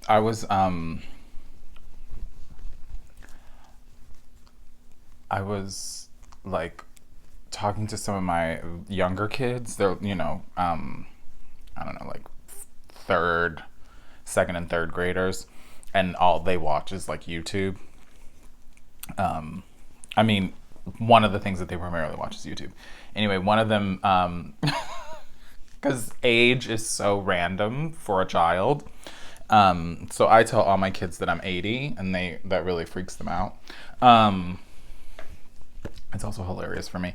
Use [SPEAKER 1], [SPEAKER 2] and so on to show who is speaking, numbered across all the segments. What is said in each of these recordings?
[SPEAKER 1] I was like talking to some of my younger kids. They're, I don't know, like third, second and third graders, and all they watch is like YouTube. I mean, one of the things that they primarily watch is YouTube. Anyway, one of them, because age is so random for a child. So I tell all my kids that I'm 80, and that really freaks them out. It's also hilarious for me.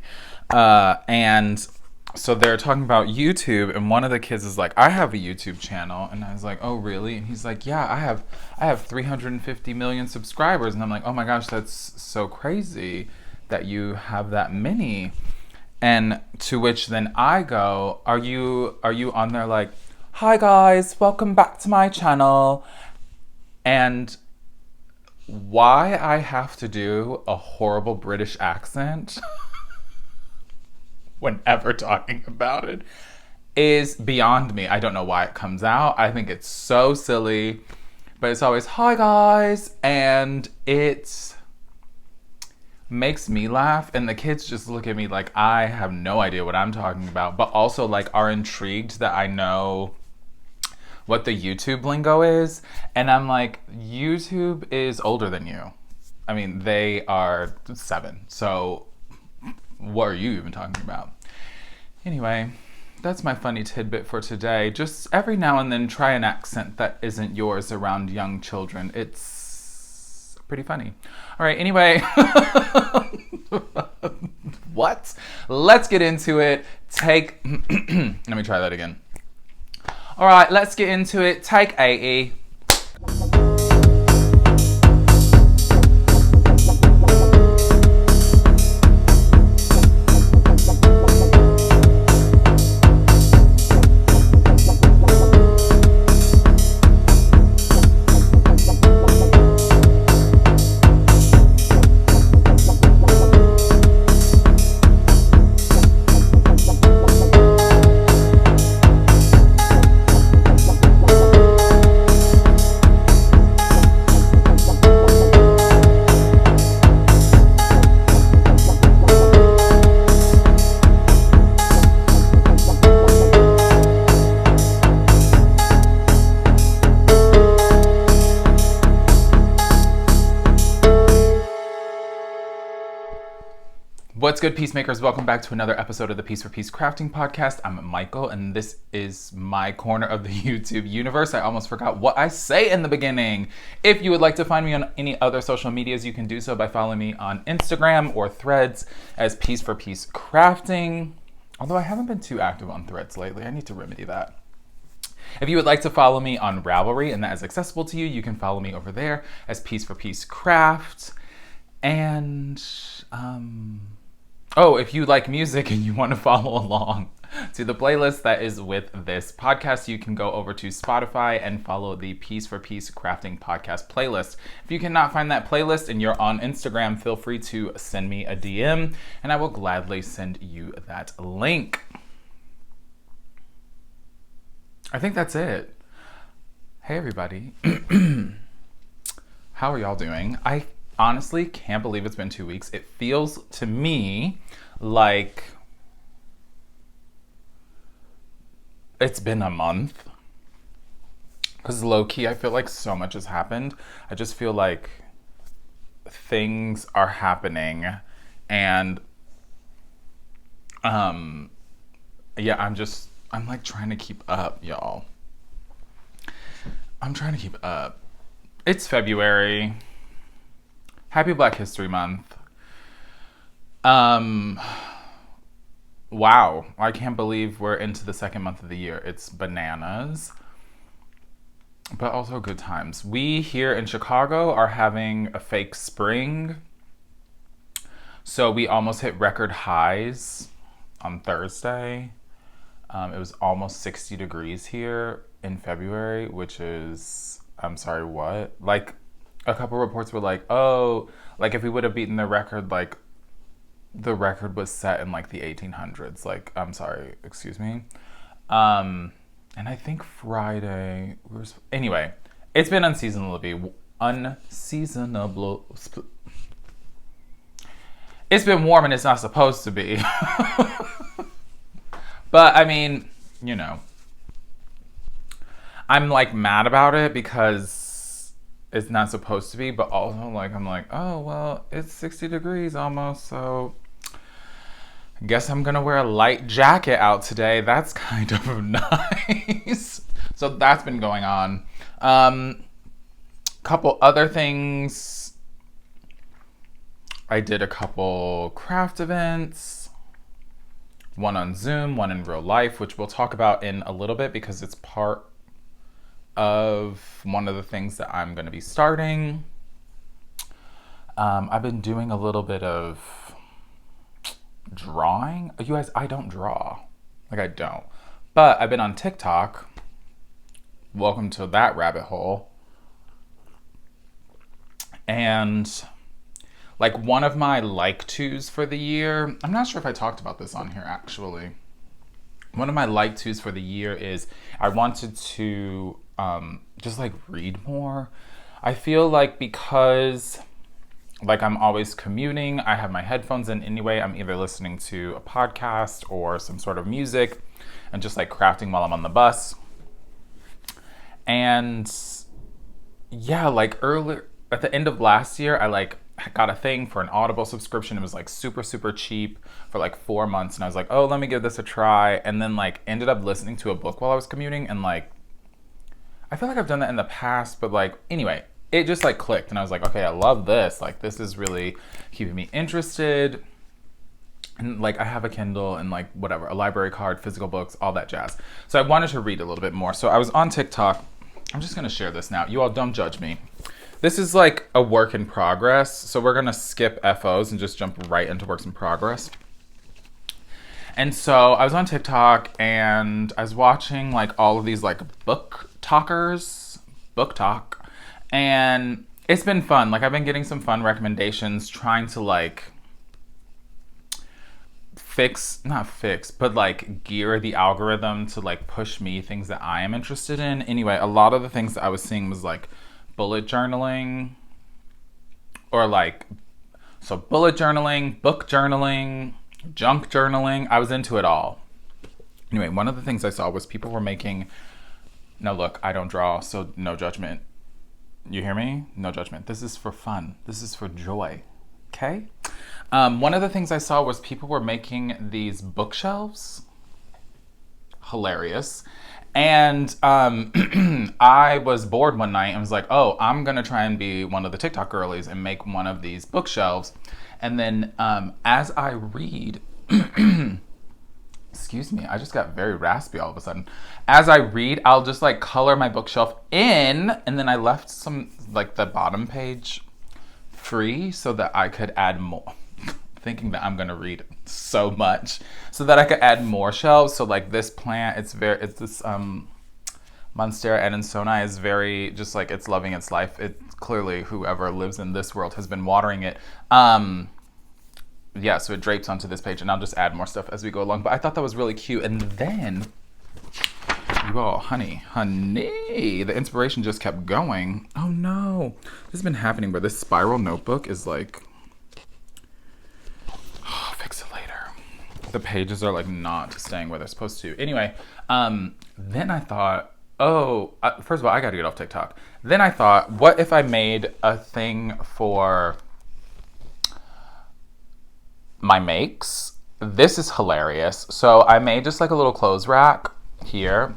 [SPEAKER 1] And so they're talking about YouTube, and one of the kids is like, I have a YouTube channel. And I was like, oh, really? And he's like, yeah, I have 350 million subscribers. And I'm like, oh my gosh, that's so crazy that you have that many. And to which then I go, are you on there like, hi guys, welcome back to my channel? And why I have to do a horrible British accent whenever talking about it is beyond me. I don't know why it comes out. I think it's so silly, but it's always, hi guys, and it makes me laugh, and the kids just look at me like I have no idea what I'm talking about, but also like are intrigued that I know what the YouTube lingo is. And I'm like, YouTube is older than you. I mean, they are 7, so what are you even talking about? Anyway, that's my funny tidbit for today. Just every now and then try an accent that isn't yours around young children. It's pretty funny. All right, anyway. What? Let's get into it. Let me try that again. All right, let's get into it. Take 80. What's good, peacemakers? Welcome back to another episode of the Piece4PeaceCrafting Podcast. I'm Michael, and this is my corner of the YouTube universe. I almost forgot what I say in the beginning. If you would like to find me on any other social medias, you can do so by following me on Instagram or Threads as Piece4PeaceCrafting. Although I haven't been too active on Threads lately. I need to remedy that. If you would like to follow me on Ravelry, and that is accessible to you, you can follow me over there as Piece4PeaceCraft. And, if you like music and you want to follow along to the playlist that is with this podcast, you can go over to Spotify and follow the Piece4PeaceCrafting Podcast playlist. If you cannot find that playlist and you're on Instagram, feel free to send me a DM and I will gladly send you that link. I think that's it. Hey, everybody. How are y'all doing? I honestly can't believe it's been 2 weeks. It feels to me like it's been a month. Because low-key, I feel like so much has happened. I just feel like things are happening. And, I'm like trying to keep up, y'all. I'm trying to keep up. It's February. Happy Black History Month. Wow, I can't believe we're into the second month of the year. It's bananas, but also good times. We here in Chicago are having a fake spring. So we almost hit record highs on Thursday. It was almost 60 degrees here in February, which is, I'm sorry, what? Like, a couple reports were like, oh, like if we would have beaten the record, like the record was set in like the 1800s. Like, I'm sorry, excuse me. And I think Friday, anyway, It's been unseasonable. It's been warm and it's not supposed to be. But I mean, you know, I'm like mad about it because it's not supposed to be, but also like I'm like, oh well, it's 60 degrees almost, so I guess I'm gonna wear a light jacket out today. That's kind of nice. So that's been going on. Couple other things. I did a couple craft events. One on Zoom, one in real life, which we'll talk about in a little bit because it's part of one of the things that I'm going to be starting. I've been doing a little bit of drawing. You guys, I don't draw. Like, I don't. But I've been on TikTok. Welcome to that rabbit hole. And like one of my like-tos for the year, I'm not sure if I talked about this on here actually. One of my like-tos for the year is I wanted to just like read more. I feel like because like I'm always commuting, I have my headphones in anyway. I'm either listening to a podcast or some sort of music and just like crafting while I'm on the bus. And yeah, like earlier at the end of last year, I like got a thing for an Audible subscription. It was like super, super cheap for like 4 months. And I was like, oh, let me give this a try. And then like ended up listening to a book while I was commuting. And like, I feel like I've done that in the past, but like, anyway, it just like clicked. And I was like, okay, I love this. Like, this is really keeping me interested. And like, I have a Kindle and like whatever, a library card, physical books, all that jazz. So I wanted to read a little bit more. So I was on TikTok. I'm just going to share this now. You all don't judge me. This is like a work in progress, so we're gonna skip FOs and just jump right into works in progress. And so I was on TikTok and I was watching like all of these like book talk, and it's been fun. Like I've been getting some fun recommendations, trying to like not fix, but like gear the algorithm to like push me things that I am interested in. Anyway, a lot of the things that I was seeing was like bullet journaling, or like, so bullet journaling, book journaling, junk journaling. I was into it all. Anyway, one of the things I saw was people were making, no, look, I don't draw, so no judgment. You hear me? No judgment. This is for fun. This is for joy. Okay? One of the things I saw was people were making these bookshelves. Hilarious. And I was bored one night and was like, oh, I'm going to try and be one of the TikTok girlies and make one of these bookshelves. And then as I read, excuse me, I just got very raspy all of a sudden. As I read, I'll just like color my bookshelf in, and then I left some, like the bottom page free so that I could add more. Thinking that I'm gonna read so much so that I could add more shelves. So like this plant, it's this Monstera adansonii is very just like, it's loving its life. It clearly, whoever lives in this world has been watering it. Yeah, so it drapes onto this page, and I'll just add more stuff as we go along. But I thought that was really cute. And then you all, honey, the inspiration just kept going. Oh no, this has been happening where this spiral notebook is like, fix it later. The pages are like not staying where they're supposed to. Anyway, then I thought, first of all, I gotta get off TikTok. Then I thought, what if I made a thing for my makes? This is hilarious. So I made just like a little clothes rack here,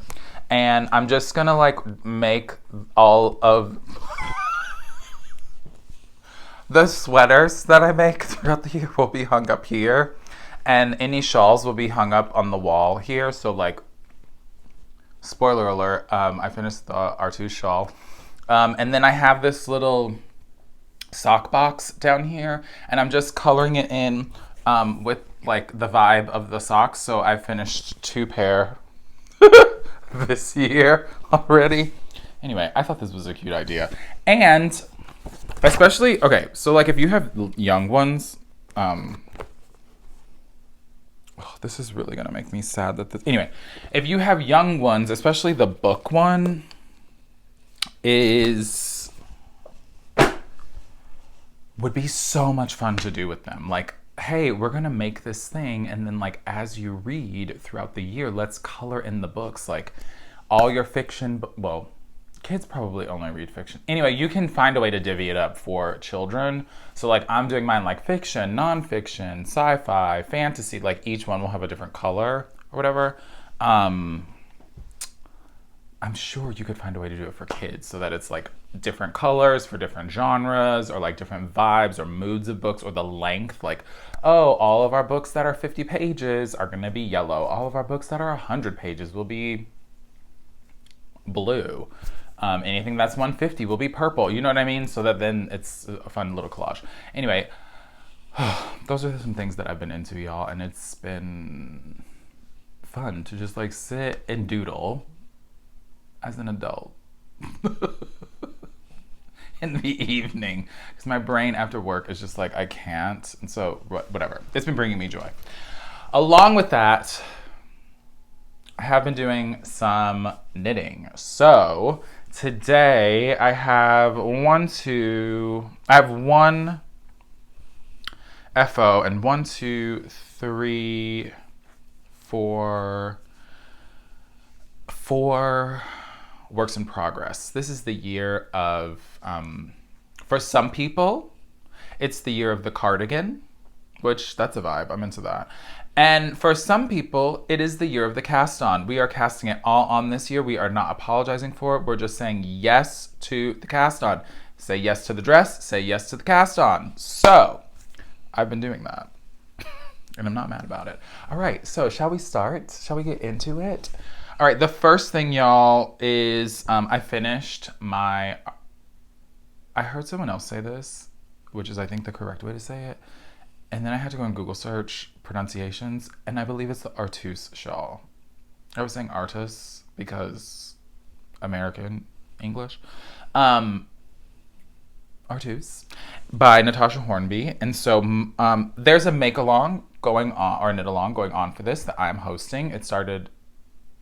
[SPEAKER 1] and I'm just gonna like make all of the sweaters that I make throughout the year will be hung up here, and any shawls will be hung up on the wall here. So like, spoiler alert, I finished the Artus shawl. And then I have this little sock box down here, and I'm just coloring it in with like the vibe of the socks. So I finished 2 pair this year already. Anyway, I thought this was a cute idea. And especially, okay, so like if you have young ones, this is really gonna make me sad that this, anyway, if you have young ones, especially the book one, would be so much fun to do with them. Like, hey, we're gonna make this thing, and then like as you read throughout the year, let's color in the books. Like all your fiction, well, kids probably only read fiction. Anyway, you can find a way to divvy it up for children. So like I'm doing mine like fiction, nonfiction, sci-fi, fantasy, like each one will have a different color or whatever. I'm sure you could find a way to do it for kids so that it's like different colors for different genres or like different vibes or moods of books or the length. Like, oh, all of our books that are 50 pages are going to be yellow. All of our books that are 100 pages will be blue. Anything that's 150 will be purple. You know what I mean? So that then it's a fun little collage. Anyway, those are some things that I've been into, y'all. And it's been fun to just like sit and doodle as an adult in the evening, because my brain after work is just like, I can't. And so whatever, it's been bringing me joy. Along with that, I have been doing some knitting. So today I have one FO and 1, 2, 3, 4 works in progress. This is the year of, for some people, it's the year of the cardigan, which that's a vibe. I'm into that. And for some people, it is the year of the cast on. We are casting it all on this year. We are not apologizing for it. We're just saying yes to the cast on. Say yes to the dress, say yes to the cast on. So I've been doing that and I'm not mad about it. All right, so shall we start? Shall we get into it? All right, the first thing, y'all, is I finished my, I heard someone else say this, which is I think the correct way to say it. And then I had to go on Google search pronunciations, and I believe it's the Artus shawl. I was saying Artus because American English. Artus by Natasha Hornby. And so there's a make along going on, or knit along going on for this that I'm hosting. It started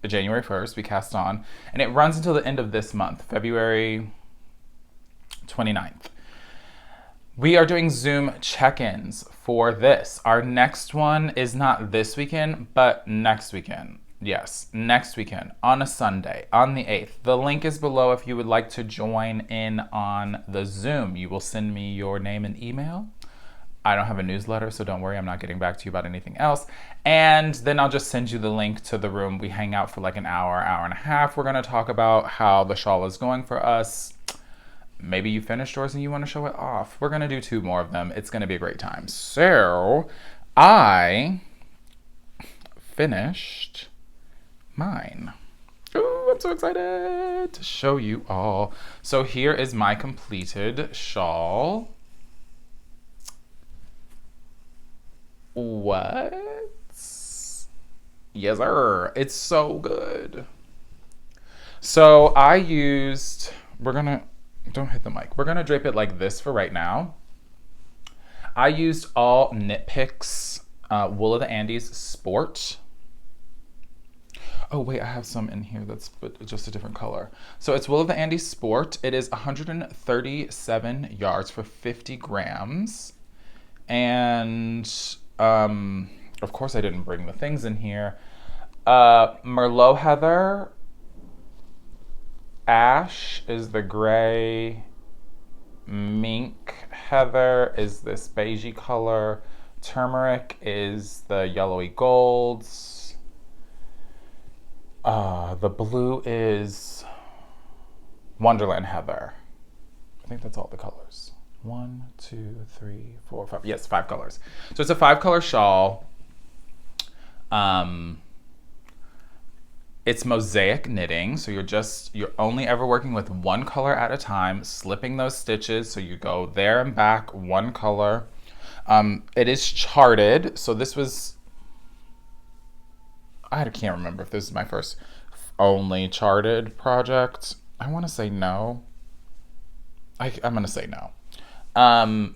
[SPEAKER 1] January 1st, we cast on, and it runs until the end of this month, February 29th. We are doing Zoom check-ins for this. Our next one is not this weekend, but next weekend. Yes, next weekend on a Sunday, on the 8th. The link is below if you would like to join in on the Zoom. You will send me your name and email. I don't have a newsletter, so don't worry, I'm not getting back to you about anything else. And then I'll just send you the link to the room. We hang out for like an hour, hour and a half. We're gonna talk about how the shawl is going for us. Maybe you finished yours and you wanna show it off. We're gonna do 2 more of them. It's gonna be a great time. So, I finished mine. Ooh, I'm so excited to show you all. So here is my completed shawl. What? Yes, sir. It's so good. So I used, don't hit the mic. We're gonna drape it like this for right now. I used all Knit Picks Wool of the Andes Sport. Oh wait, I have some in here that's just a different color. So it's Wool of the Andes Sport. It is 137 yards for 50 grams. And of course I didn't bring the things in here. Merlot Heather, Ash is the gray, Mink Heather is this beigey color, Turmeric is the yellowy golds, the blue is Wonderland Heather. I think that's all the colors. 1, 2, 3, 4, 5. Yes, 5 colors. So it's a 5-color shawl. It's mosaic knitting, so you're only ever working with 1 color at a time, slipping those stitches, so you go there and back 1 color. It is charted, so this was, I can't remember if this is my first only charted project. I want to say no. I'm going to say no.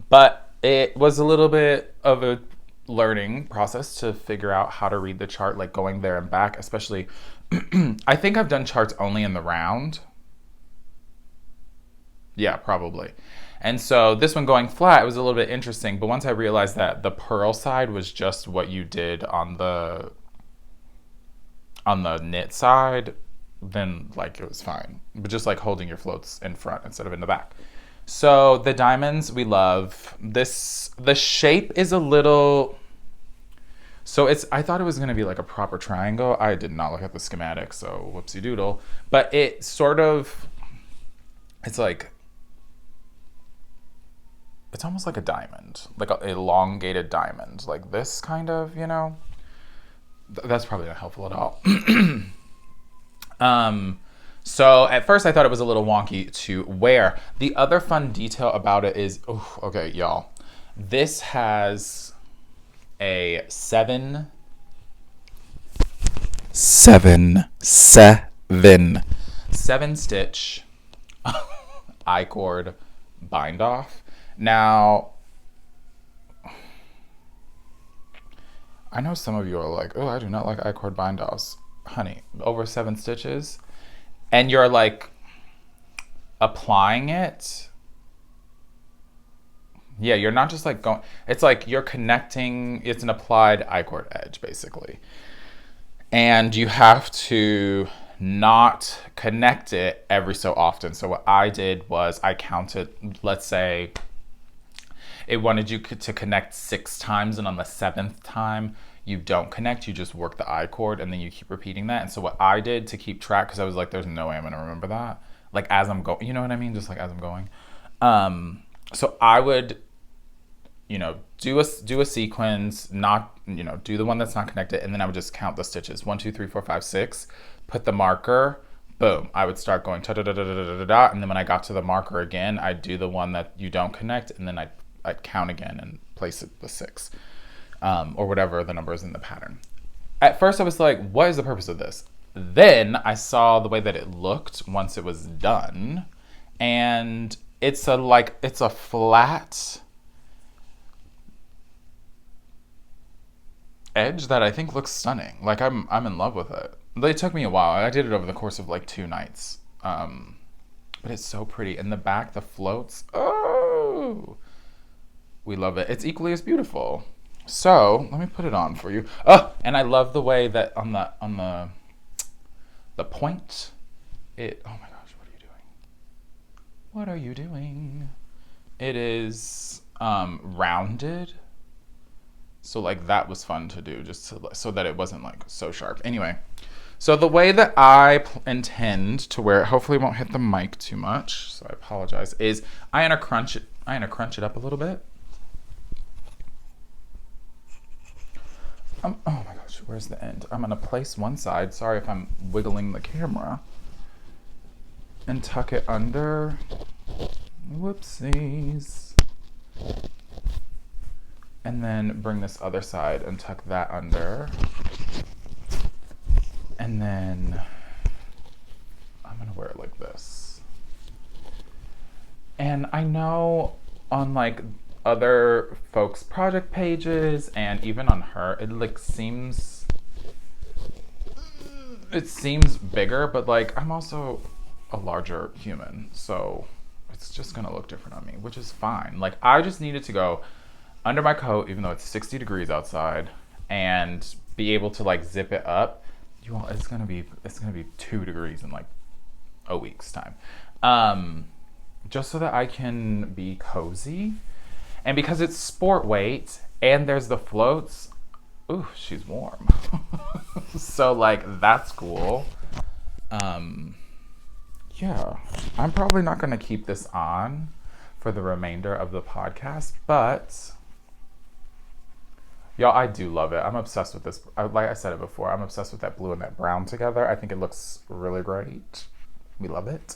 [SPEAKER 1] But it was a little bit of a learning process to figure out how to read the chart, like going there and back, especially I think I've done charts only in the round. Yeah, probably. And so this one going flat, it was a little bit interesting. But once I realized that the purl side was just what you did on the knit side, then like it was fine. But just like holding your floats in front instead of in the back. So the diamonds we love. This, the shape is a little, so it's, I thought it was gonna be like a proper triangle. I did not look at the schematic, so whoopsie doodle. But it sort of, it's like, it's almost like a diamond, like a elongated diamond, like this kind of, you know? That's probably not helpful at all. So at first I thought it was a little wonky to wear. The other fun detail about it is, oh, okay, y'all. This has a seven stitch I-cord bind off. Now, I know some of you are like, oh, I do not like I-cord bind offs. Honey, over 7 stitches, and you're like applying it. Yeah, you're not just like going, it's like you're connecting, it's an applied I-cord edge basically. And you have to not connect it every so often. So what I did was I counted, let's say it wanted you to connect 6 times, and on the 7th time you don't connect, you just work the I-cord, and then you keep repeating that. And so what I did to keep track, because I was like, there's no way I'm gonna remember that, like as I'm going, you know what I mean, just like as I'm going. So I would, you know, do a sequence, not, you know, do the one that's not connected, and then I would just count the stitches, 1, 2, 3, 4, 5, 6, put the marker, boom, I would start going ta-da-da-da-da-da-da, and then when I got to the marker again, I'd do the one that you don't connect, and then I'd count again and place it the 6, or whatever the number is in the pattern. At first I was like, what is the purpose of this? Then I saw the way that it looked once it was done, and it's a flat edge that I think looks stunning. Like I'm in love with it. It took me a while. I did it over the course of like 2 nights. But it's so pretty. In the back, the floats, oh, we love it. It's equally as beautiful. So let me put it on for you. Oh, and I love the way that on the point, it, oh my gosh, what are you doing? What are you doing? It is rounded. So like that was fun to do, just so that it wasn't like so sharp. Anyway, so the way that I intend to wear it, hopefully it won't hit the mic too much, so I apologize, is I'm gonna crunch it up a little bit. Oh my gosh, where's the end? I'm gonna place one side, sorry if I'm wiggling the camera, and tuck it under. Whoopsies. And then bring this other side and tuck that under. And then I'm gonna wear it like this. And I know on like other folks' project pages and even on her, it like seems bigger, but like I'm also a larger human, so it's just gonna look different on me, which is fine. Like I just needed to go under my coat, even though it's 60 degrees outside, and be able to like zip it up. You all, it's gonna be 2 degrees in like a week's time. Just so that I can be cozy. And because it's sport weight and there's the floats, ooh, she's warm. So like that's cool. Yeah, I'm probably not gonna keep this on for the remainder of the podcast, but y'all, I do love it. I'm obsessed with this. Like I said it before, I'm obsessed with that blue and that brown together. I think it looks really great. We love it.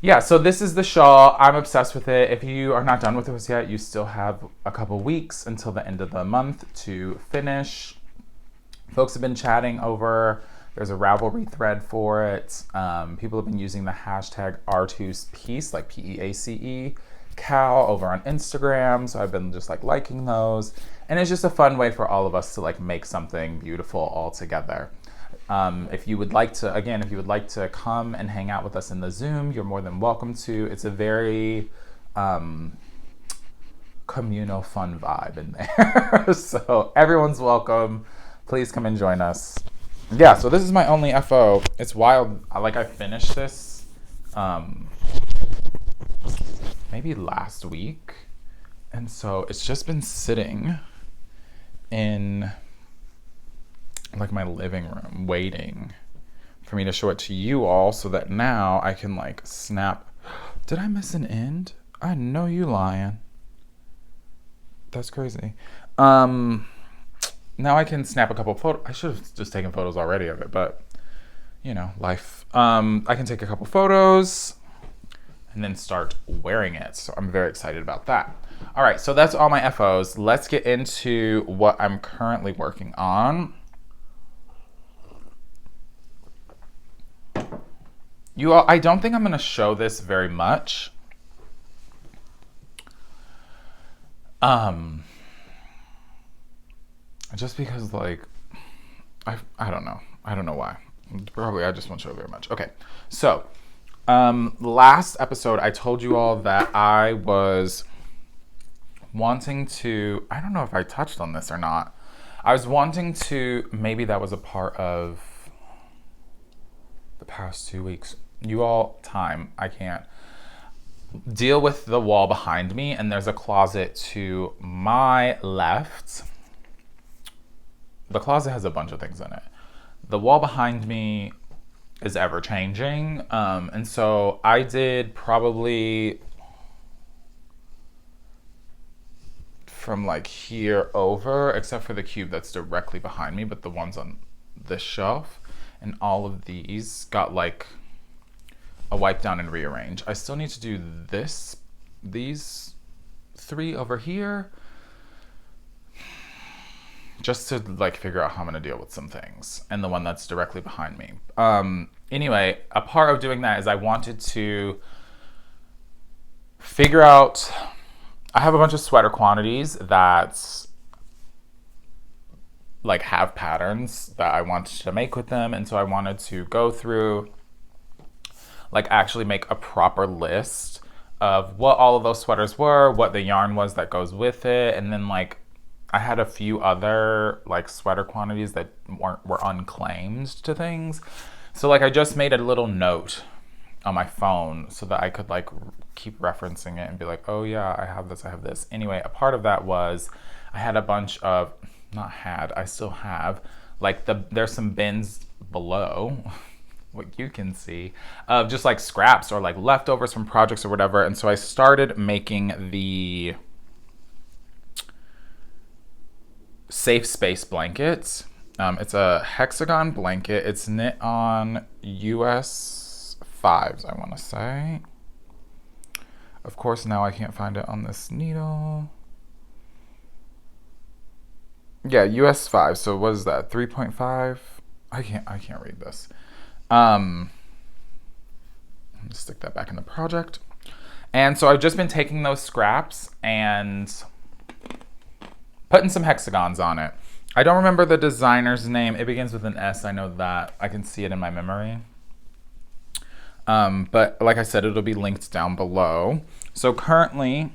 [SPEAKER 1] Yeah, so this is the shawl. I'm obsessed with it. If you are not done with this yet, you still have a couple weeks until the end of the month to finish. Folks have been chatting over, there's a Ravelry thread for it. People have been using the hashtag Artus Piece, like P-E-A-C-E, Cal over on Instagram. So I've been just like liking those. And it's just a fun way for all of us to like make something beautiful all together. If you would like to come and hang out with us in the Zoom, you're more than welcome to. It's a very communal, fun vibe in there. So everyone's welcome. Please come and join us. Yeah, so this is my only FO. It's wild. I finished this maybe last week. And so it's just been sitting in like my living room waiting for me to show it to you all so that now I can like snap. Did I miss an end? I know you lying. That's crazy. Now I can snap a couple photos. I should have just taken photos already of it, but you know, life. I can take a couple photos and then start wearing it. So I'm very excited about that. All right, so that's all my FOs. Let's get into what I'm currently working on. You all, I don't think I'm gonna show this very much. Just because like, I don't know. I don't know why. Probably I just won't show it very much. Okay, so last episode I told you all that I was wanting to, I don't know if I touched on this or not. I was wanting to, maybe that was a part of the past 2 weeks. You all, I can't deal with the wall behind me, and there's a closet to my left. The closet has a bunch of things in it. The wall behind me is ever changing. And so I did probably from like here over, except for the cube that's directly behind me, but the ones on this shelf and all of these got like a wipe down and rearrange. I still need to do these 3 over here, just to like figure out how I'm gonna deal with some things, and the one that's directly behind me. Anyway, a part of doing that is I wanted to figure out, I have a bunch of sweater quantities that like have patterns that I wanted to make with them, and so I wanted to go through, like actually make a proper list of what all of those sweaters were, what the yarn was that goes with it, and then like I had a few other like sweater quantities that were unclaimed to things. So like I just made a little note on my phone so that I could like keep referencing it and be like, oh yeah, I have this. Anyway, a part of that was I had a bunch of, I still have, like there's some bins below, what you can see, of just like scraps or like leftovers from projects or whatever. And so I started making the safe space blankets. It's a Hexagon blanket. It's knit on US 5s, I want to say. Of course, now I can't find it on this needle. Yeah, US 5. So what is that? 3.5? I can't read this. Let's stick that back in the project. And so I've just been taking those scraps and putting some hexagons on it. I don't remember the designer's name. It begins with an S. I know that. I can see it in my memory. But like I said, it'll be linked down below. So currently,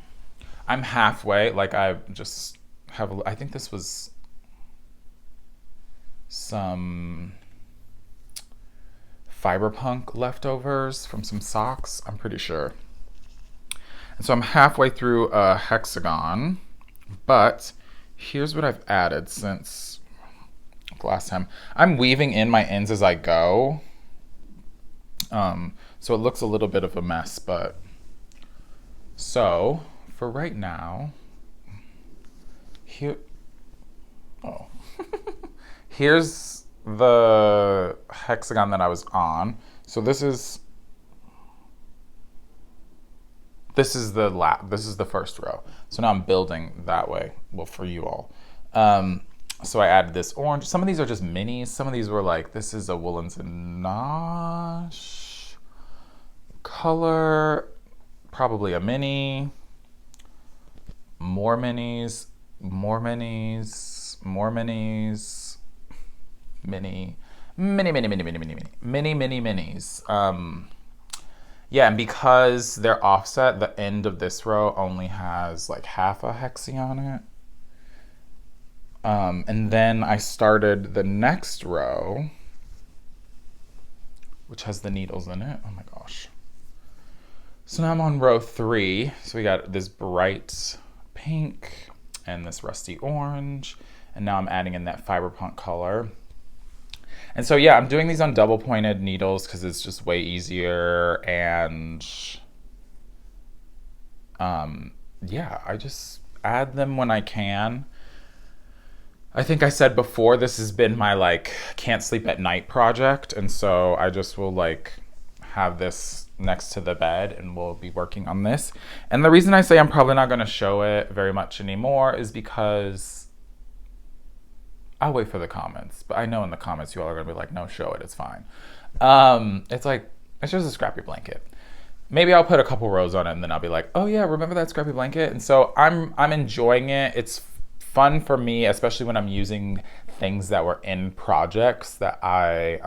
[SPEAKER 1] I'm halfway. Like I just have, I think this was some Fiberpunk leftovers from some socks, I'm pretty sure. And so I'm halfway through a hexagon, but here's what I've added since last time. I'm weaving in my ends as I go. So it looks a little bit of a mess, but so for right now, here's the hexagon that I was on. So this is the first row. So now I'm building that way. Well, for you all. So I added this orange. Some of these are just minis. Some of these were like, this is a Woolens and Nosh color, probably a mini, more minis, more minis, more minis, mini, mini minis. Yeah, and because they're offset, the end of this row only has like half a hexie on it. And then I started the next row, which has the needles in it. Oh my gosh. So now I'm on row 3. So we got this bright pink and this rusty orange. And now I'm adding in that fiber punk color. And so, yeah, I'm doing these on double pointed needles because it's just way easier. And yeah, I just add them when I can. I think I said before, this has been my like can't sleep at night project. And so I just will like have this next to the bed and we'll be working on this. And the reason I say I'm probably not going to show it very much anymore is because I'll wait for the comments, but I know in the comments you all are gonna be like, no, show it, it's fine. It's like, it's just a scrappy blanket. Maybe I'll put a couple rows on it and then I'll be like, oh yeah, remember that scrappy blanket? And so I'm enjoying it. It's fun for me, especially when I'm using things that were in projects that I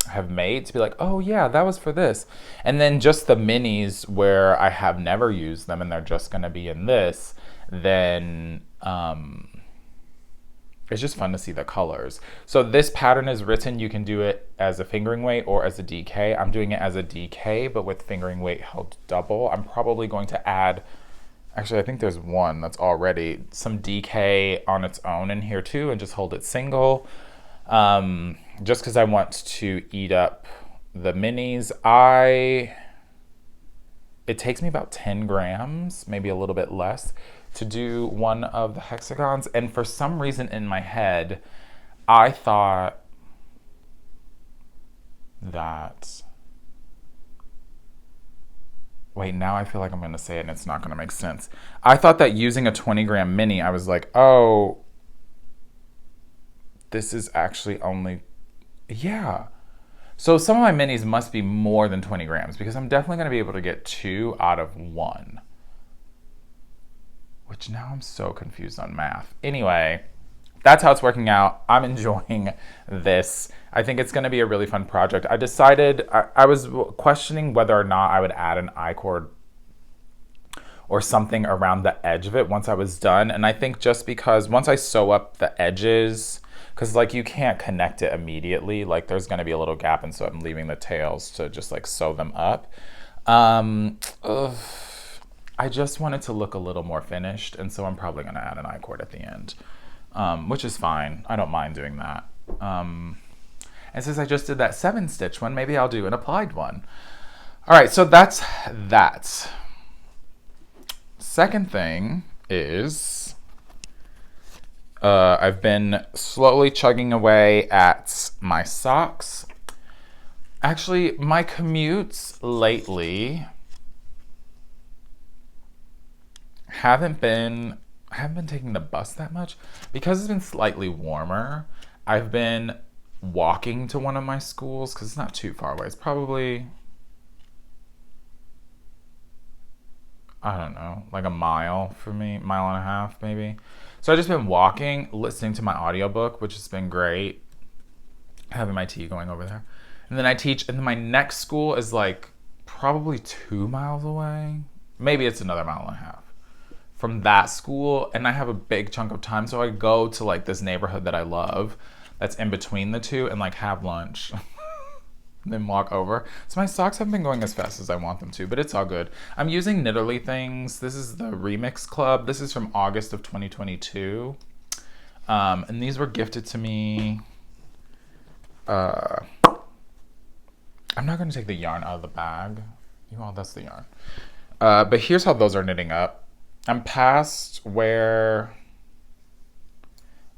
[SPEAKER 1] have made to be like, oh yeah, that was for this. And then just the minis where I have never used them and they're just gonna be in this, then it's just fun to see the colors. So this pattern is written, you can do it as a fingering weight or as a DK. I'm doing it as a DK, but with fingering weight held double. I'm probably going to add, actually I think there's one that's already, some DK on its own in here too and just hold it single. Just because I want to eat up the minis. It takes me about 10 grams, maybe a little bit less, to do one of the hexagons. And for some reason in my head, I thought that, wait, now I feel like I'm going to say it and it's not going to make sense. I thought that using a 20 gram mini, I was like, oh, this is actually only, yeah. So some of my minis must be more than 20 grams because I'm definitely going to be able to get 2 out of 1. Which now I'm so confused on math. Anyway, that's how it's working out. I'm enjoying this. I think it's going to be a really fun project. I decided, I was questioning whether or not I would add an I-cord or something around the edge of it once I was done. And I think just because once I sew up the edges, because like you can't connect it immediately, like there's going to be a little gap, and so I'm leaving the tails to just like sew them up. I just want it to look a little more finished, and so I'm probably going to add an I-cord at the end, which is fine. I don't mind doing that. And since I just did that 7-stitch one, maybe I'll do an applied one. All right, so that's that. Second thing is I've been slowly chugging away at my socks. Actually, my commutes lately I haven't been taking the bus that much because it's been slightly warmer. I've been walking to one of my schools because it's not too far away. It's probably, I don't know, like a mile for me, mile and a half maybe. So I've just been walking, listening to my audiobook, which has been great. Having my tea going over there. And then I teach, and then my next school is like probably 2 miles away. Maybe it's another mile and a half from that school, and I have a big chunk of time, so I go to like this neighborhood that I love that's in between the two and like have lunch then walk over. So my socks haven't been going as fast as I want them to, but it's all good. I'm using Knitterly things. This is the Remix Club. This is from August of 2022. And these were gifted to me. I'm not going to take the yarn out of the bag. Well, that's the yarn. But here's how those are knitting up. I'm past where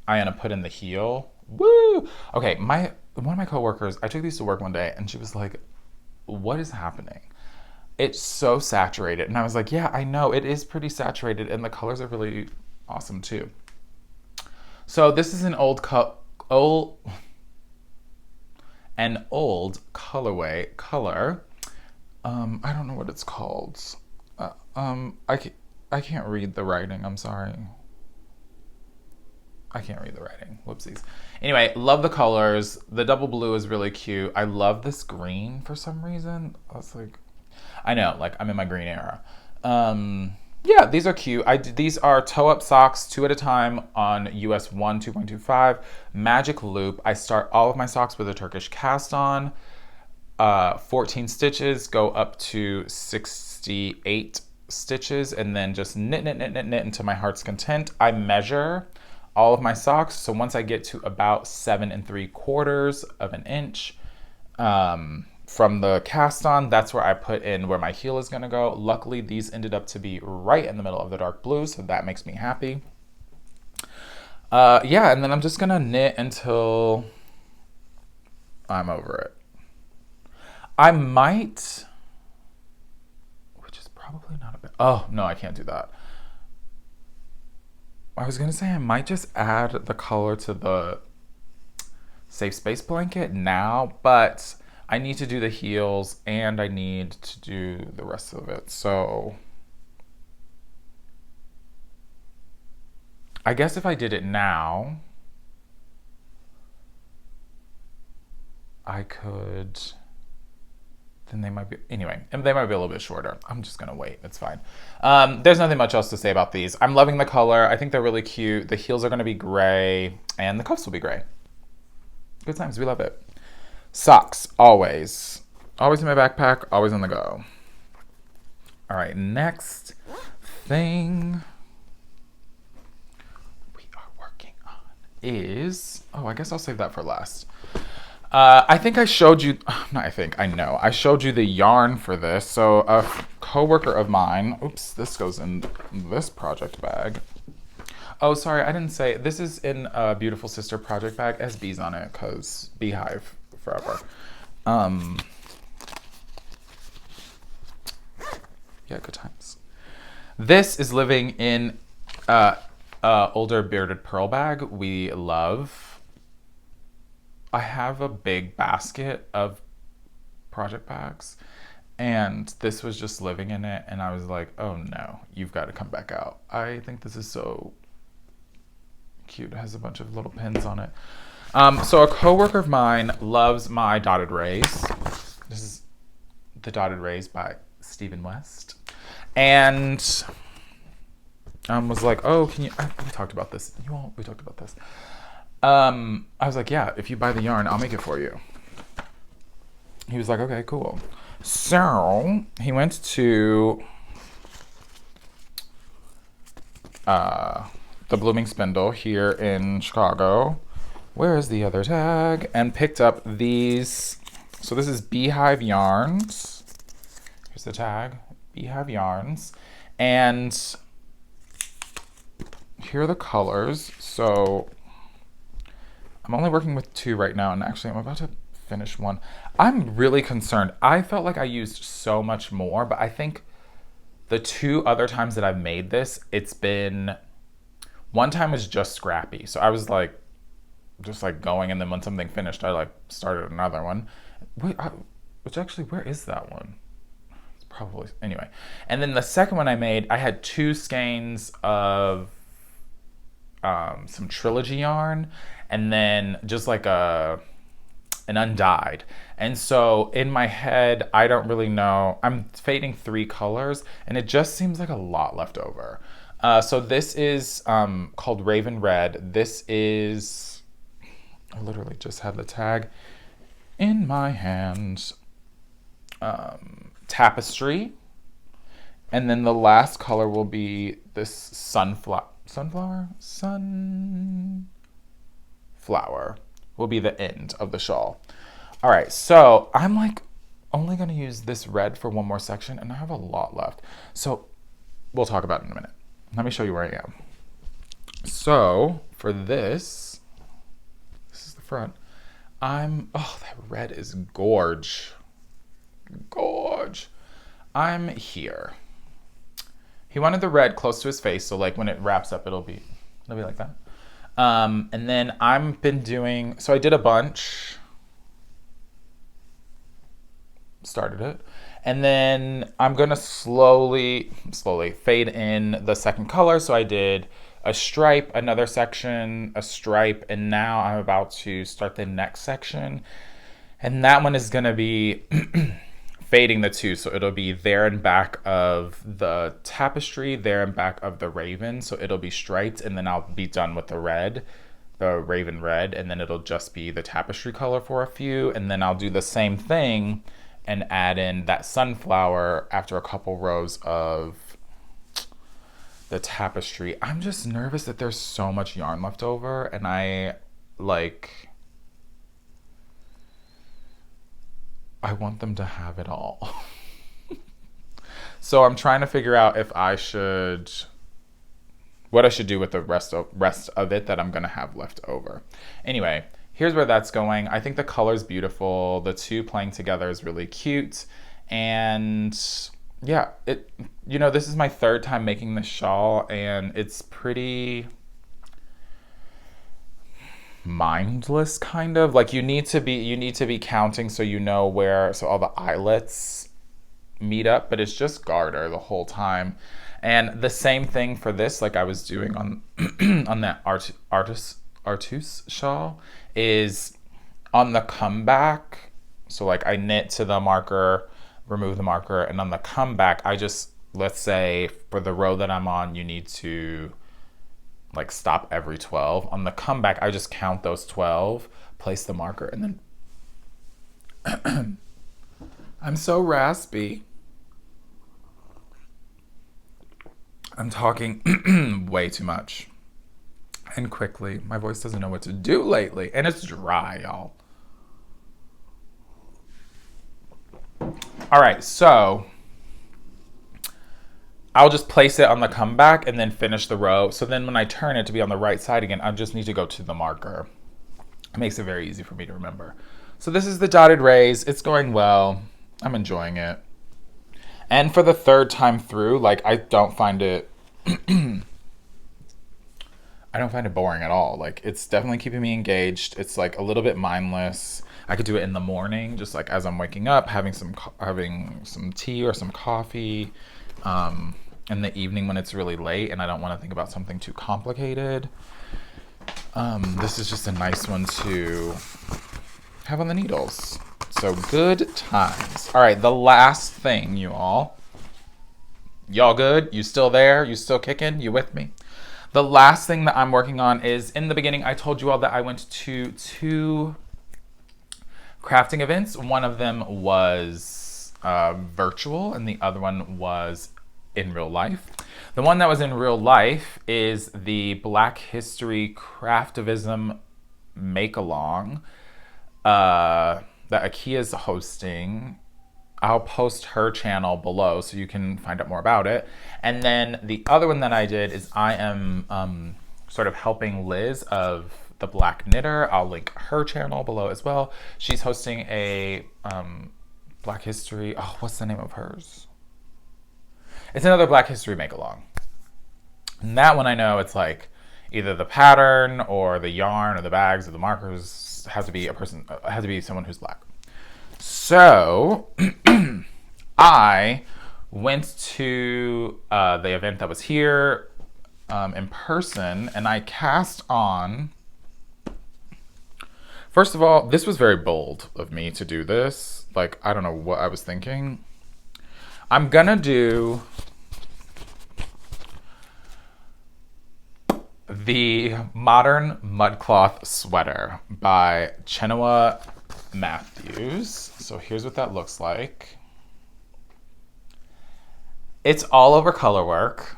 [SPEAKER 1] I want to put in the heel. Woo! Okay, one of my coworkers, I took these to work one day, and she was like, what is happening? It's so saturated. And I was like, yeah, I know. It is pretty saturated, and the colors are really awesome, too. So this is an old colorway color. I don't know what it's called. I can't read the writing. I'm sorry. I can't read the writing. Whoopsies. Anyway, love the colors. The double blue is really cute. I love this green for some reason. I was like, I know, like I'm in my green era. Yeah, these are cute. These are toe-up socks, 2 at a time on US 1 2.25 magic loop. I start all of my socks with a Turkish cast on. 14 stitches, go up to 68 stitches, and then just knit until my heart's content. I measure all of my socks, so once I get to about 7 3/4 of an inch from the cast on, that's where I put in where my heel is gonna go. Luckily, these ended up to be right in the middle of the dark blue, so that makes me happy. Yeah, and then I'm just gonna knit until I'm over it. I might, which is probably not a bit, oh no, I can't do that. I was gonna say I might just add the color to the safe space blanket now, but I need to do the heels and I need to do the rest of it. So I guess if I did it now, I could, then they might be, anyway, and they might be a little bit shorter. I'm just gonna wait, it's fine. There's nothing much else to say about these. I'm loving the color. I think they're really cute. The heels are gonna be gray and the cuffs will be gray. Good times, we love it. Socks, always. Always in my backpack, always on the go. All right, next thing we are working on is, oh, I guess I'll save that for last. I think I showed you, not I think, I know. I showed you the yarn for this. So a coworker of mine, oops, this goes in this project bag. Oh, sorry, I didn't say, this is in a Beautiful Sister project bag. It has bees on it because Beehive forever. Yeah, good times. This is living in older bearded pearl bag we love. I have a big basket of project bags and this was just living in it and I was like, oh no, you've got to come back out. I think this is so cute. It has a bunch of little pins on it. So a coworker of mine loves my dotted rays. This is the Dotted Rays by Stephen West. And was like, oh, can you, we talked about this. We talked about this. I was like, yeah, if you buy the yarn, I'll make it for you. He was like, okay, cool. So he went to the Blooming Spindle here in Chicago. Where is the other tag? And picked up these. So this is Beehive Yarns. Here's the tag, Beehive Yarns. And here are the colors. So I'm only working with 2 right now, and actually I'm about to finish one. I'm really concerned. I felt like I used so much more, but I think the 2 other times that I've made this, it's been, one time was just scrappy. So I was like, just like going, and then when something finished, I like started another one. Wait, which actually, where is that one? It's probably, anyway. And then the second one I made, I had 2 skeins of some trilogy yarn, and then just like an undyed. And so in my head, I don't really know. I'm fading 3 colors, and it just seems like a lot left over. So this is called Raven Red. This is, I literally just had the tag in my hand. Tapestry. And then the last color will be this sunflower will be the end of the shawl. All right, so I'm like only gonna use this red for one more section and I have a lot left. So we'll talk about it in a minute. Let me show you where I am. So for this is the front. Oh, that red is gorge. I'm here. He wanted the red close to his face, so like when it wraps up, it'll be like that. And then I've been doing, so I did a bunch, started it, and then I'm gonna slowly fade in the second color. So I did a stripe, another section, a stripe, and now I'm about to start the next section. And that one is going to be fading the two. So it'll be there and back of the tapestry, there and back of the raven. So it'll be striped, and then I'll be done with the red, the raven red, and then it'll just be the tapestry color for a few. And then I'll do the same thing and add in that sunflower after a couple rows of the tapestry. I'm just nervous that there's so much yarn left over, and I want them to have it all. So I'm trying to figure out what I should do with the rest of it that I'm gonna have left over. Anyway, here's where that's going. I think the color's beautiful. The two playing together is really cute. And yeah, this is my third time making this shawl, and it's pretty mindless, kind of. Like you need to be counting so you know so all the eyelets meet up, but it's just garter the whole time. And the same thing for this, like I was doing on on that Artus shawl, is on the comeback. So like I knit to the marker, remove the marker, and on the comeback I just, let's say for the row that I'm on, you need to like stop every 12. On the comeback, I just count those 12, place the marker, and then I'm so raspy. I'm talking way too much and quickly. My voice doesn't know what to do lately, and it's dry, y'all. All right, so I'll just place it on the comeback and then finish the row. So then when I turn it to be on the right side again, I just need to go to the marker. It makes it very easy for me to remember. So this is the dotted rays. It's going well. I'm enjoying it. And for the third time through, like I don't find it boring at all. Like it's definitely keeping me engaged. It's like a little bit mindless. I could do it in the morning, just like as I'm waking up, having some tea or some coffee. In the evening when it's really late and I don't want to think about something too complicated. This is just a nice one to have on the needles. So good times. All right, the last thing, you all. Y'all good? You still there? You still kicking? You with me? The last thing that I'm working on is, in the beginning, I told you all that I went to 2 crafting events. One of them was virtual and the other one was in real life. The one that was in real life is the Black History Craftivism Make-Along that Akia's hosting. I'll post her channel below so you can find out more about it. And then the other one that I did is I am sort of helping Liz of the Black Knitter. I'll link her channel below as well. She's hosting a Black History, what's the name of hers? It's another Black History Make-Along. And that one I know it's like either the pattern or the yarn or the bags or the markers has to be someone who's Black. So I went to the event that was here in person, and I cast on. First of all, this was very bold of me to do this. Like, I don't know what I was thinking. I'm gonna do the Modern Mudcloth Sweater by Chenua Matthews. So here's what that looks like. It's all over color work.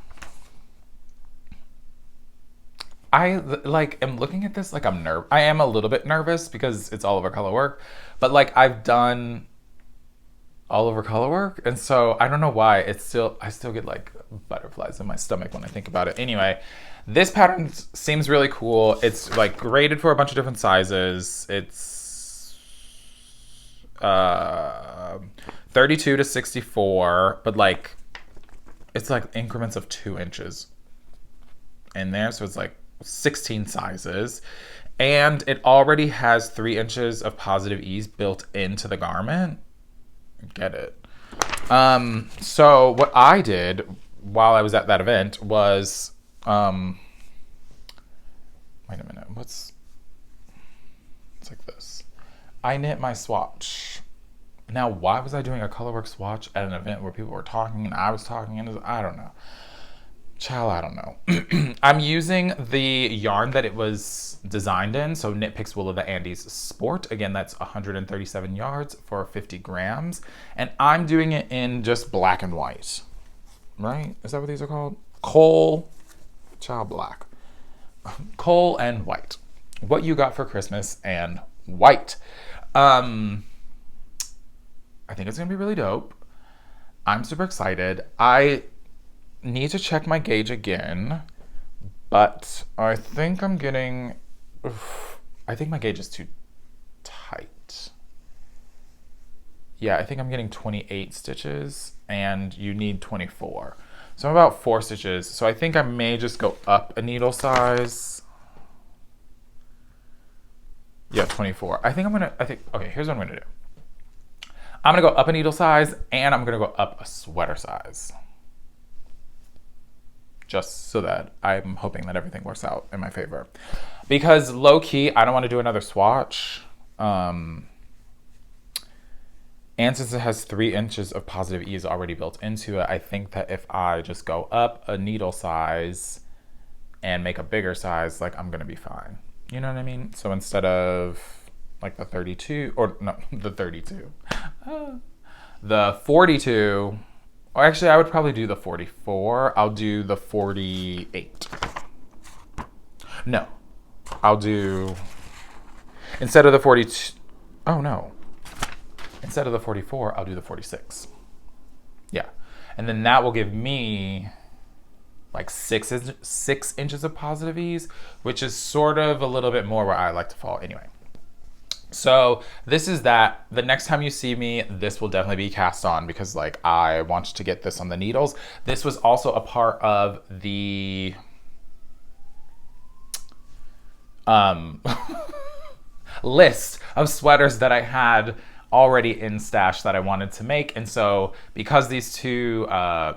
[SPEAKER 1] I am looking at this like I am a little bit nervous because it's all over color work, but like I've done all over color work, and so I don't know why I still get like butterflies in my stomach when I think about it. Anyway, this pattern seems really cool. It's like graded for a bunch of different sizes. It's 32 to 64, but like it's like increments of 2 inches in there, so it's like 16 sizes, and it already has 3 inches of positive ease built into the garment. Get it? So what I did while I was at that event was wait a minute, it's like this. I knit my swatch. Now, why was I doing a colorwork swatch at an event where people were talking and I was talking? And I don't know. Child, I don't know. I'm using the yarn that it was designed in. So Knit Picks Wool of the Andes Sport. Again, that's 137 yards for 50 grams. And I'm doing it in just black and white. Right? Is that what these are called? Coal, child, black. Coal and white. What you got for Christmas and white. I think it's going to be really dope. I'm super excited. I need to check my gauge again, but I think I'm getting... I think my gauge is too tight. Yeah, I think I'm getting 28 stitches, and you need 24. So I'm about 4 stitches. So I think I may just go up a needle size. Yeah, 24. Okay, here's what I'm going to do. I'm going to go up a needle size, and I'm going to go up a sweater size. Just so that I'm hoping that everything works out in my favor. Because low-key, I don't want to do another swatch. And since it has 3 inches of positive ease already built into it, I think that if I just go up a needle size and make a bigger size, like, I'm going to be fine. You know what I mean? So instead of... like the 32, or no, the 32, the 42, or actually I would probably do the 44. I'll do the 48. No, I'll do, instead of the 42, oh no, instead of the 44, I'll do the 46. Yeah, and then that will give me like 6 inches of positive ease, which is sort of a little bit more where I like to fall anyway. So this is that. The next time you see me, this will definitely be cast on because like I want to get this on the needles. This was also a part of the list of sweaters that I had already in stash that I wanted to make. And so because these 2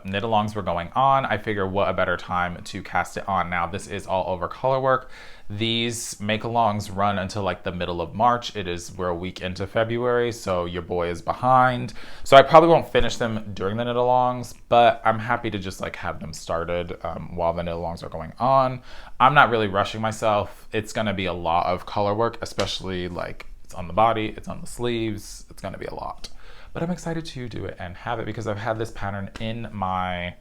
[SPEAKER 1] knit alongs were going on, I figure what a better time to cast it on. Now this is all over color work. These make alongs run until like the middle of March. We're a week into February, so your boy is behind. So I probably won't finish them during the knit alongs, but I'm happy to just like have them started while the knit alongs are going on. I'm not really rushing myself. It's gonna be a lot of color work, especially like it's on the body, it's on the sleeves. It's gonna be a lot, but I'm excited to do it and have it because I've had this pattern in my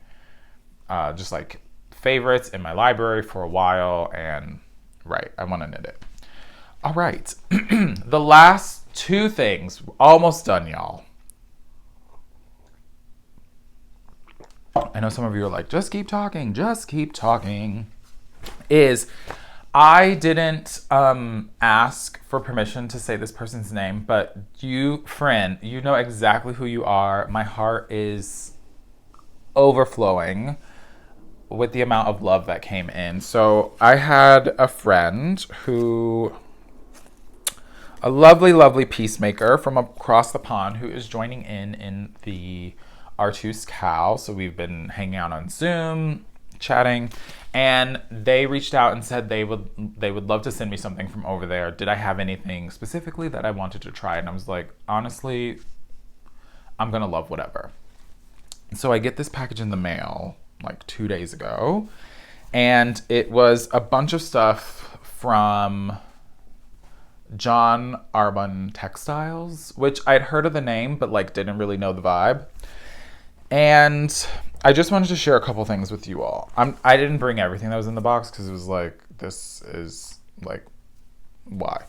[SPEAKER 1] just like favorites in my library for a while, and right, I want to knit it. All right, the last 2 things, almost done, y'all. I know some of you are like, just keep talking, is I didn't ask for permission to say this person's name, but you, friend, you know exactly who you are. My heart is overflowing with the amount of love that came in. So I had a friend who, a lovely, lovely peacemaker from across the pond who is joining in the Artus cow. So we've been hanging out on Zoom, chatting, and they reached out and said they would love to send me something from over there. Did I have anything specifically that I wanted to try? And I was like, honestly, I'm gonna love whatever. So I get this package in the mail like 2 days ago, and it was a bunch of stuff from John Arbon Textiles, which I'd heard of the name, but like didn't really know the vibe. And I just wanted to share a couple things with you all. I didn't bring everything that was in the box because it was like, this is like, why?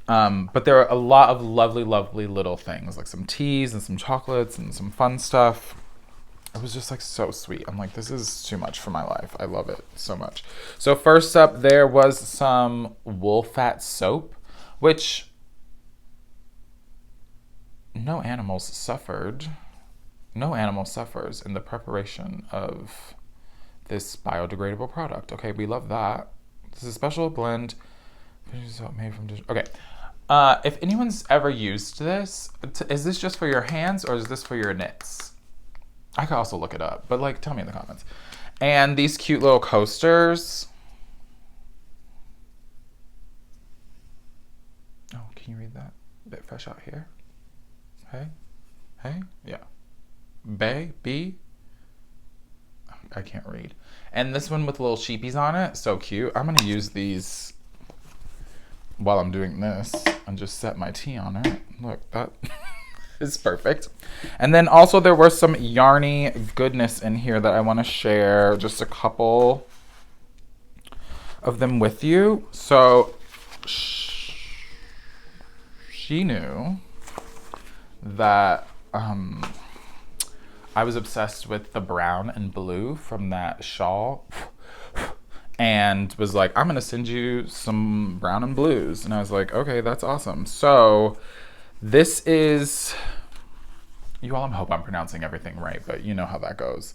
[SPEAKER 1] But there are a lot of lovely, lovely little things, like some teas and some chocolates and some fun stuff. It was just like so sweet. I'm like, this is too much for my life. I love it so much. So first up, there was some wool fat soap, which no animal suffers in the preparation of this biodegradable product. Okay, we love that. This is a special blend made from okay. If anyone's ever used this, is this just for your hands or is this for your knits? I could also look it up, but like, tell me in the comments. And these cute little coasters. Can you read that? A bit fresh out here. Hey? Hey? Yeah. Bay? B? I can't read. And this one with little sheepies on it. So cute. I'm going to use these while I'm doing this and just set my tea on it. Look, that is perfect. And then also there was some yarny goodness in here that I want to share. Just a couple of them with you. So she knew that I was obsessed with the brown and blue from that shawl and was like, I'm going to send you some brown and blues. And I was like, okay, that's awesome. So this is, you all, I hope I'm pronouncing everything right, but you know how that goes.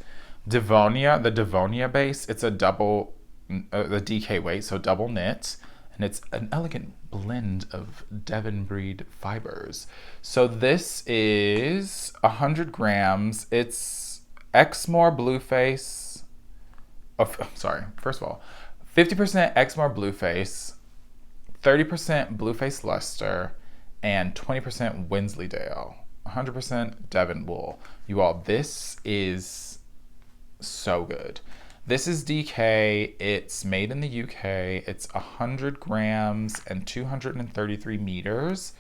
[SPEAKER 1] Devonia, the Devonia base, it's a double, the DK weight, so double knit. And it's an elegant blend of Devon breed fibers. So this is 100 grams. It's Exmoor Blueface. Oh, sorry. First of all, 50% Exmoor Blueface, 30% Blueface Leicester, and 20% Wensleydale. 100% Devon wool. You all, this is so good. This is DK, it's made in the UK, it's 100 grams and 233 meters.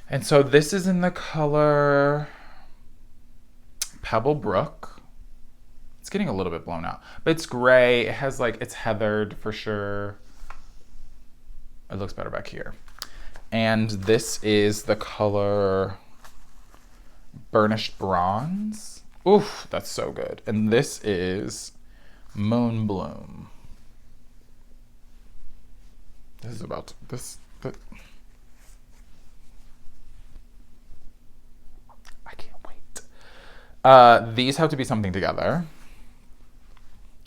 [SPEAKER 1] And so this is in the color Pebble Brook. It's getting a little bit blown out, but it's gray. It has like, it's heathered for sure. It looks better back here. And this is the color Burnished Bronze. Oof, that's so good. And this is Moon Bloom. This is about I can't wait. These have to be something together.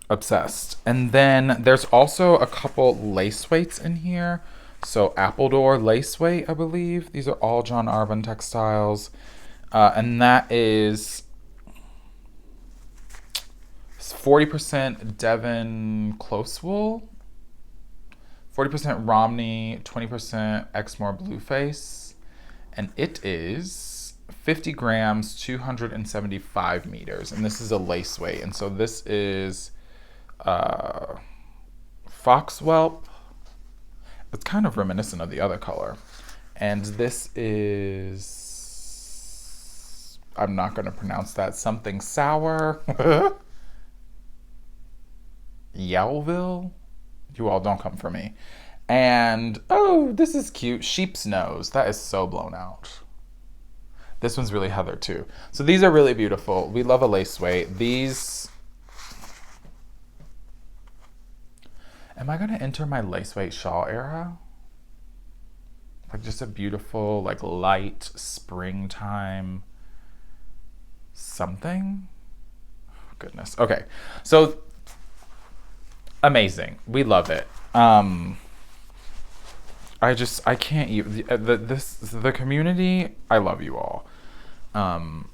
[SPEAKER 1] Obsessed. And then there's also a couple lace weights in here. So Appledore lace weight, I believe. These are all John Arvin textiles. And that is 40% Devon close wool, 40% Romney, 20% Exmoor Blueface, and it is 50 grams, 275 meters, and this is a lace weight. And so this is Foxwhelp. It's kind of reminiscent of the other color. And this is, I'm not going to pronounce that, something sour. Yowville? You all don't come for me. And, oh, this is cute. Sheep's nose. That is so blown out. This one's really heather too. So these are really beautiful. We love a lace weight. These, am I going to enter my lace weight shawl era? Like just a beautiful, like light springtime something? Oh, goodness. Okay. So amazing. We love it. I can't even, the community, I love you all. And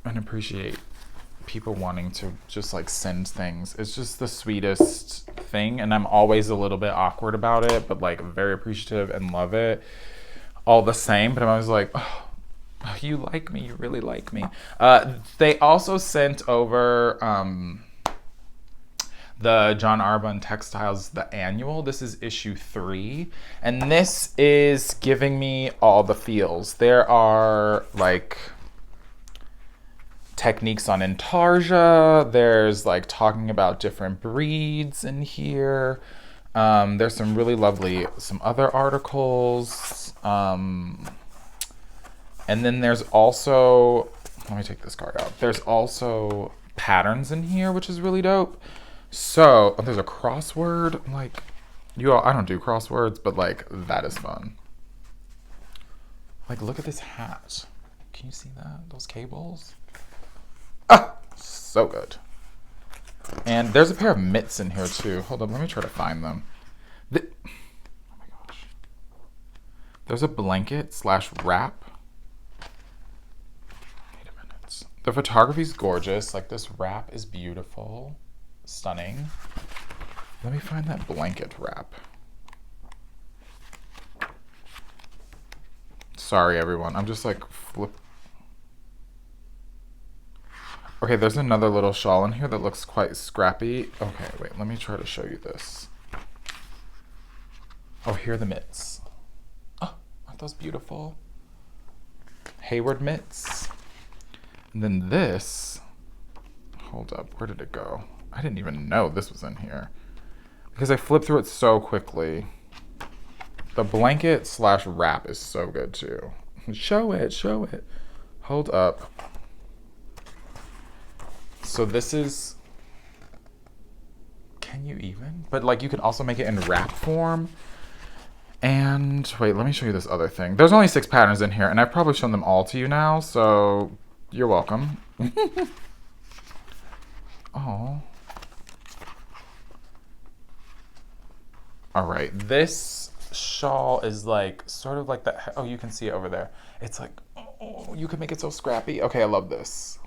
[SPEAKER 1] appreciate people wanting to just like send things. It's just the sweetest thing. And I'm always a little bit awkward about it, but like very appreciative and love it all the same. But I'm always like, oh, you like me. You really like me. They also sent over, the John Arbon Textiles, the annual. This is issue 3. And this is giving me all the feels. There are like techniques on intarsia. There's like talking about different breeds in here. There's some really lovely, some other articles. And then there's also, let me take this card out. There's also patterns in here, which is really dope. So, there's a crossword, like, you all, I don't do crosswords, but like, that is fun. Like, look at this hat. Can you see that? Those cables? Ah, so good. And there's a pair of mitts in here too. Hold on, let me try to find them. Oh my gosh. There's a blanket / wrap. Wait a minute. The photography's gorgeous. Like, this wrap is beautiful. Stunning. Let me find that blanket wrap. Sorry, everyone. I'm just like flip. Okay, there's another little shawl in here that looks quite scrappy. Okay, wait, let me try to show you this. Oh, here are the mitts. Oh, aren't those beautiful? Hayward mitts. And then this, hold up, where did it go? I didn't even know this was in here because I flipped through it so quickly. The blanket / wrap is so good too. Show it, show it. Hold up. So this is, can you even? But like you can also make it in wrap form. And wait, let me show you this other thing. There's only 6 patterns in here and I've probably shown them all to you now, so you're welcome. Oh. All right, this shawl is like sort of like that. Oh, you can see it over there. It's like, oh, you can make it so scrappy. Okay, I love this.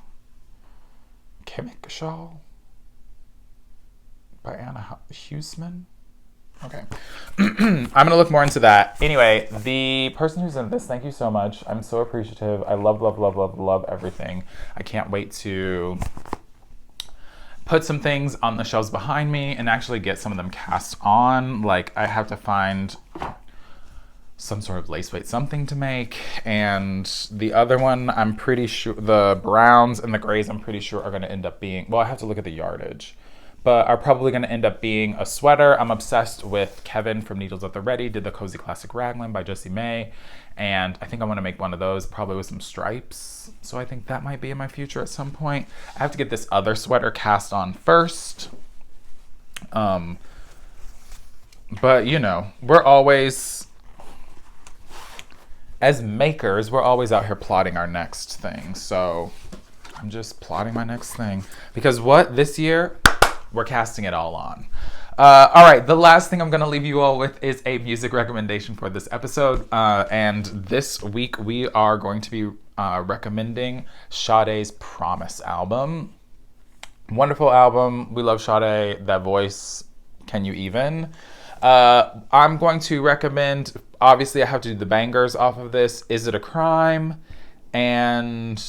[SPEAKER 1] Chemic shawl by Anna Huseman. Okay. I'm gonna look more into that. Anyway, the person who's in this, thank you so much. I'm so appreciative. I love, love, love, love, love everything. I can't wait to put some things on the shelves behind me and actually get some of them cast on. Like I have to find some sort of lace weight something to make, and the other one I'm pretty sure, the browns and the grays I'm pretty sure are going to end up being, well, I have to look at the yardage, but are probably going to end up being a sweater. I'm obsessed with Kevin from Needles at the Ready, did the Cozy Classic Raglan by Jessie May, and I think I want to make one of those probably with some stripes, so I think that might be in my future at some point. I have to get this other sweater cast on first, but you know, we're always, as makers, we're always out here plotting our next thing. So I'm just plotting my next thing because what this year, we're casting it all on. All right, the last thing I'm gonna leave you all with is a music recommendation for this episode. And this week we are going to be recommending Sade's Promise album. Wonderful album. We love Sade, that voice. Can you even? I'm going to recommend, obviously I have to do the bangers off of this. Is It a Crime? And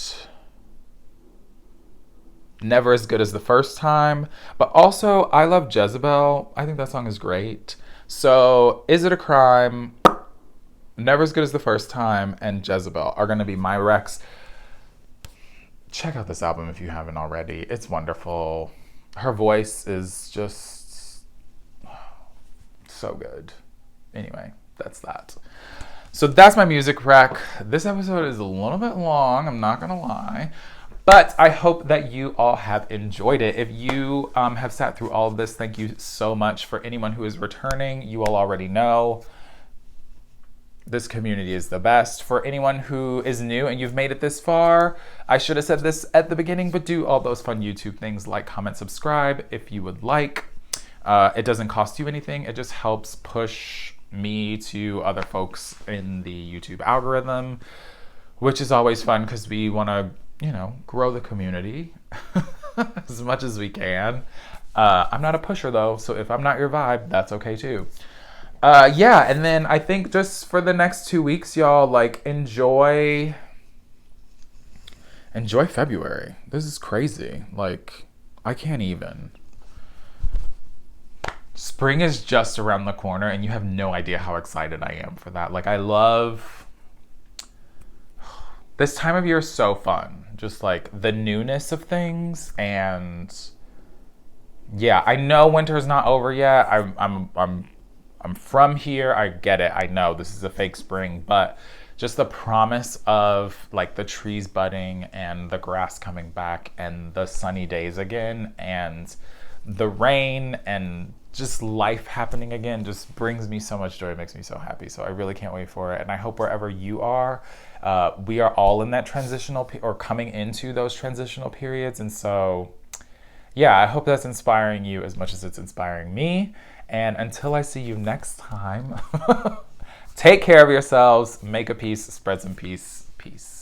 [SPEAKER 1] Never As Good as the First Time. But also, I love Jezebel. I think that song is great. So, Is It a Crime? Never As Good as the First Time and Jezebel are going to be my recs. Check out this album if you haven't already. It's wonderful. Her voice is just so good. Anyway, that's that. So that's my music rec. This episode is a little bit long, I'm not gonna lie, but I hope that you all have enjoyed it. If you have sat through all of this, thank you so much. For anyone who is returning, you all already know this community is the best. For anyone who is new and you've made it this far, I should have said this at the beginning, but do all those fun YouTube things like comment, subscribe if you would like. It doesn't cost you anything. It just helps push me to other folks in the YouTube algorithm, which is always fun because we want to, you know, grow the community as much as we can. I'm not a pusher though, so if I'm not your vibe, that's okay too. Yeah, and then I think just for the next 2 weeks, y'all, like enjoy February. This is crazy. Like, I can't even. Spring is just around the corner and you have no idea how excited I am for that. Like, I love this time of year is so fun. Just like the newness of things, and yeah, I know winter's not over yet. I'm from here. I get it. I know this is a fake spring, but just the promise of like the trees budding and the grass coming back and the sunny days again and the rain and just life happening again just brings me so much joy. It makes me so happy. So I really can't wait for it. And I hope wherever you are, we are all in that transitional or coming into those transitional periods. And so, yeah, I hope that's inspiring you as much as it's inspiring me. And until I see you next time, take care of yourselves, make a peace, spread some peace, peace.